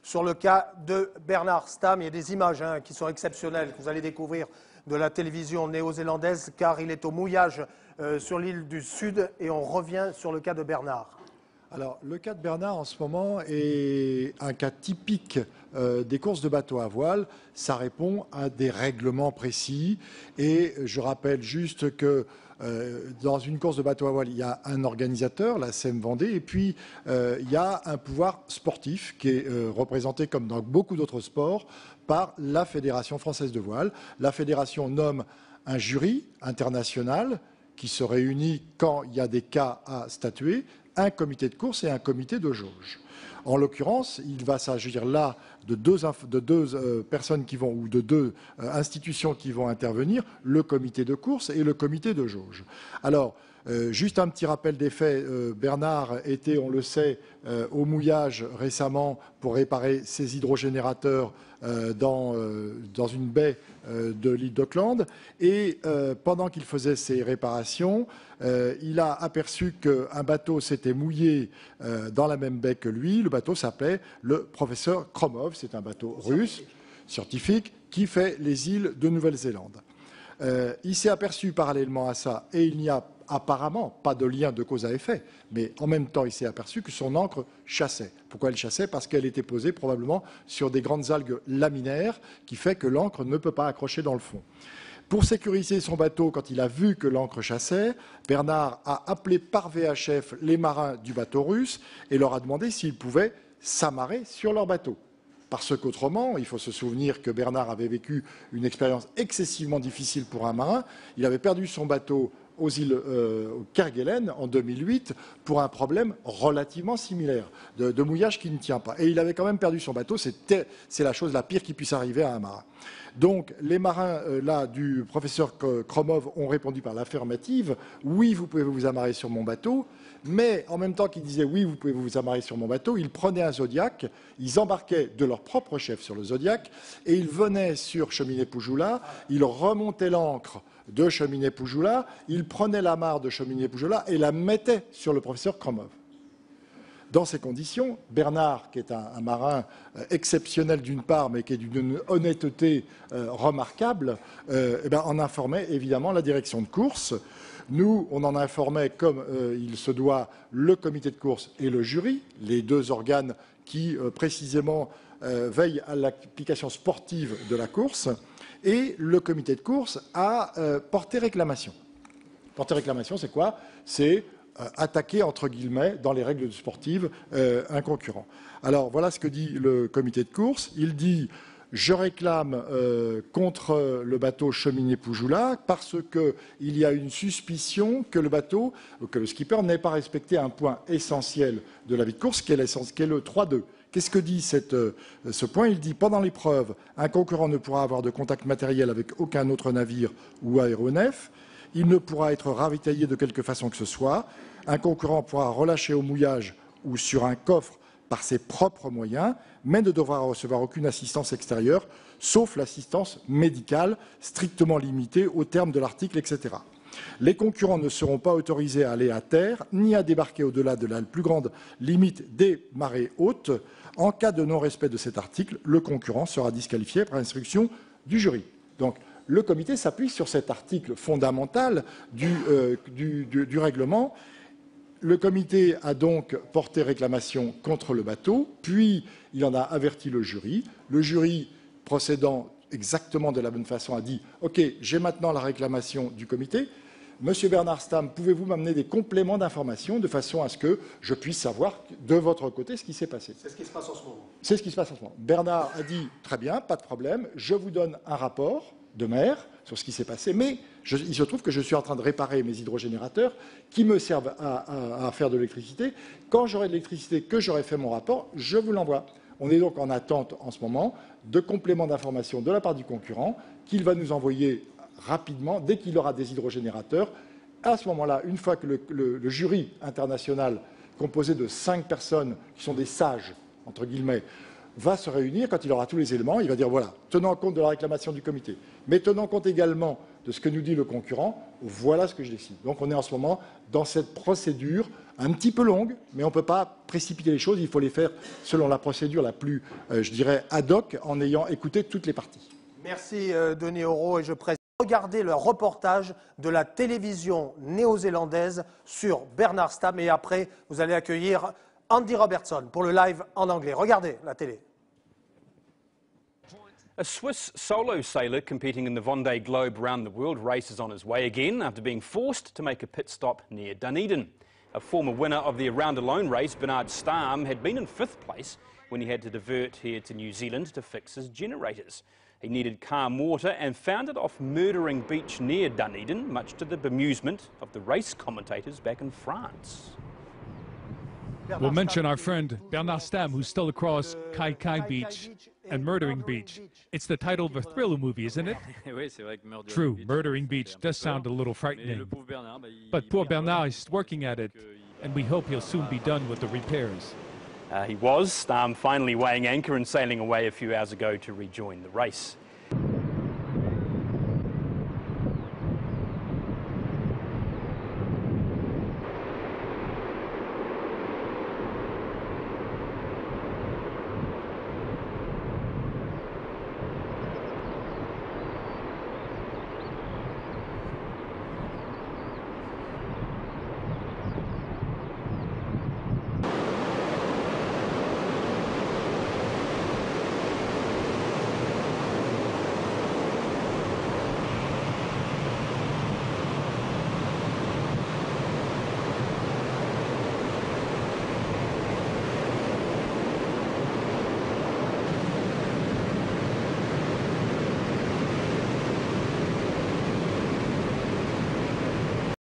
sur le cas de Bernard Stamm. Il y a des images qui sont exceptionnelles que vous allez découvrir de la télévision néo-zélandaise, car il est au mouillage sur l'île du Sud, et on revient sur le cas de Bernard. Alors, le cas de Bernard en ce moment est un cas typique des courses de bateaux à voile. Ça répond à des règlements précis. Et je rappelle juste que dans une course de bateau à voile, il y a un organisateur, la SEM Vendée, et puis il y a un pouvoir sportif qui est représenté, comme dans beaucoup d'autres sports, par la Fédération française de voile. La fédération nomme un jury international qui se réunit quand il y a des cas à statuer, un comité de course et un comité de jauge. En l'occurrence, il va s'agir là de deux personnes qui vont, ou de deux institutions qui vont intervenir, le comité de course et le comité de jauge. Alors, juste un petit rappel des faits, Bernard était, on le sait, au mouillage récemment pour réparer ses hydrogénérateurs dans une baie de l'île d'Auckland. Et pendant qu'il faisait ces réparations, il a aperçu qu'un bateau s'était mouillé dans la même baie que lui. Le bateau s'appelait le professeur Kromov. C'est un bateau russe, scientifique, qui fait les îles de Nouvelle-Zélande. Il s'est aperçu parallèlement à ça, et il n'y a apparemment pas de lien de cause à effet, mais en même temps, il s'est aperçu que son ancre chassait. Pourquoi elle chassait? Parce qu'elle était posée probablement sur des grandes algues laminaires, qui fait que l'ancre ne peut pas accrocher dans le fond. Pour sécuriser son bateau, quand il a vu que l'ancre chassait, Bernard a appelé par VHF les marins du bateau russe et leur a demandé s'ils pouvaient s'amarrer sur leur bateau. Parce qu'autrement, il faut se souvenir que Bernard avait vécu une expérience excessivement difficile pour un marin. Il avait perdu son bateau aux îles Kerguelen en 2008 pour un problème relativement similaire, de mouillage qui ne tient pas. Et il avait quand même perdu son bateau, c'est la chose la pire qui puisse arriver à un marin. Donc les marins là du professeur Kromov ont répondu par l'affirmative, oui, vous pouvez vous amarrer sur mon bateau, mais en même temps qu'ils disaient oui, vous pouvez vous amarrer sur mon bateau, ils prenaient un Zodiac, ils embarquaient de leur propre chef sur le Zodiac et ils venaient sur Cheminée-Poujoula, ils remontaient l'ancre de Cheminée-Poujoula, ils prenaient l'amarre de Cheminée-Poujoula et la mettaient sur le professeur Kromov. Dans ces conditions, Bernard, qui est un marin exceptionnel d'une part, mais qui est d'une honnêteté remarquable, en informait évidemment la direction de course. Nous, on en informait, comme il se doit, le comité de course et le jury, les deux organes qui précisément veillent à l'application sportive de la course. Et le comité de course a porté réclamation. Porter réclamation, c'est quoi? C'est attaquer, entre guillemets, dans les règles sportives, un concurrent. Alors, voilà ce que dit le comité de course. Il dit « Je réclame contre le bateau Cheminée-Poujoula parce qu'il y a une suspicion que le bateau, que le skipper n'ait pas respecté un point essentiel de la vie de course, qui est le 3-2. » Qu'est-ce que dit ce point? Il dit « Pendant l'épreuve, un concurrent ne pourra avoir de contact matériel avec aucun autre navire ou aéronef. Il ne pourra être ravitaillé de quelque façon que ce soit. Un concurrent pourra relâcher au mouillage ou sur un coffre par ses propres moyens, mais ne devra recevoir aucune assistance extérieure, sauf l'assistance médicale strictement limitée aux termes de l'article, etc. Les concurrents ne seront pas autorisés à aller à terre, ni à débarquer au-delà de la plus grande limite des marées hautes. En cas de non-respect de cet article, le concurrent sera disqualifié par instruction du jury. » Donc, le comité s'appuie sur cet article fondamental du règlement. Le comité a donc porté réclamation contre le bateau, puis il en a averti le jury. Le jury, procédant exactement de la bonne façon, a dit « Ok, j'ai maintenant la réclamation du comité. Monsieur Bernard Stamm, pouvez-vous m'amener des compléments d'information de façon à ce que je puisse savoir de votre côté ce qui s'est passé ?» C'est ce qui se passe en ce moment. C'est ce qui se passe en ce moment. Bernard a dit « Très bien, pas de problème, je vous donne un rapport de mer sur ce qui s'est passé, mais il se trouve que je suis en train de réparer mes hydrogénérateurs qui me servent à faire de l'électricité. Quand j'aurai de l'électricité, que j'aurai fait mon rapport, je vous l'envoie. » On est donc en attente en ce moment de compléments d'information de la part du concurrent qu'il va nous envoyer rapidement dès qu'il aura des hydrogénérateurs. À ce moment-là, une fois que le jury international, composé de 5 personnes qui sont des sages, entre guillemets, va se réunir, quand il aura tous les éléments, il va dire voilà, tenant compte de la réclamation du comité, mais tenant compte également de ce que nous dit le concurrent, voilà ce que je décide. Donc on est en ce moment dans cette procédure un petit peu longue, mais on ne peut pas précipiter les choses, il faut les faire selon la procédure la plus, je dirais, ad hoc, en ayant écouté toutes les parties. Merci Denis Auro, et je précise, regardez le reportage de la télévision néo-zélandaise sur Bernard Stamm, et après vous allez accueillir Andy Robertson pour le live en anglais. Regardez la télé. A Swiss solo sailor competing in the Vendée Globe Round the World race is on his way again after being forced to make a pit stop near Dunedin. A former winner of the Around Alone race, Bernard Stamm, had been in 5th place when he had to divert here to New Zealand to fix his generators. He needed calm water and found it off Murdering Beach near Dunedin, much to the bemusement of the race commentators back in France. We'll mention our friend Bernard Stamm, who's still across Kai Kai Beach and Murdering Beach. It's the title of a thriller movie, isn't it? True, Murdering Beach does sound a little frightening. But poor Bernard is working at it, and we hope he'll soon be done with the repairs. He was, Stamm finally weighing anchor and sailing away a few hours ago to rejoin the race.